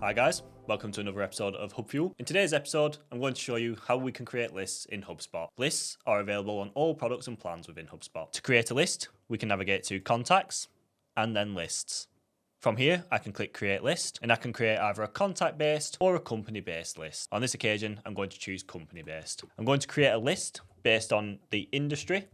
Hi guys, welcome to another episode of HubFuel. In today's episode, I'm going to show you how we can create lists in HubSpot. Lists are available on all products and plans within HubSpot. To create a list, we can navigate to Contacts and then Lists. From here, I can click Create List and I can create either a contact-based or a company-based list. On this occasion, I'm going to choose company-based. I'm going to create a list based on the industry,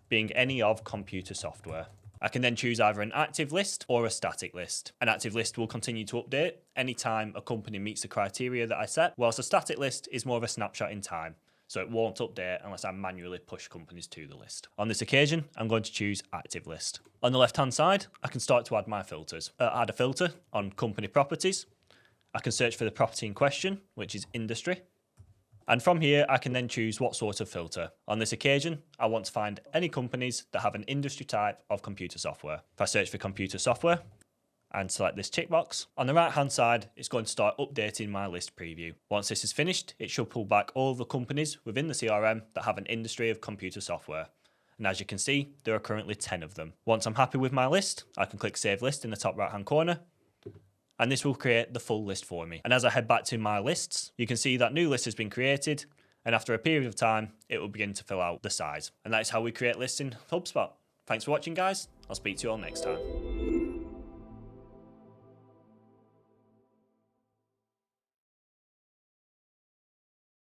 being any of computer software. I can then choose either an active list or a static list. An active list will continue to update anytime a company meets the criteria that I set, whilst a static list is more of a snapshot in time, so it won't update unless I manually push companies to the list. On this occasion, I'm going to choose active list. On the left-hand side, I can start to add my filters. Add a filter on company properties. I can search for the property in question, which is industry. And from here, I can then choose what sort of filter. On this occasion, I want to find any companies that have an industry type of computer software. If I search for computer software and select this tick box, on the right-hand side, it's going to start updating my list preview. Once this is finished, it should pull back all the companies within the CRM that have an industry of computer software. And as you can see, there are currently 10 of them. Once I'm happy with my list, I can click Save List in the top right-hand corner, and this will create the full list for me. And as I head back to my lists, you can see that new list has been created, and after a period of time, it will begin to fill out the size. And that is how we create lists in HubSpot. Thanks for watching, guys. I'll speak to you all next time.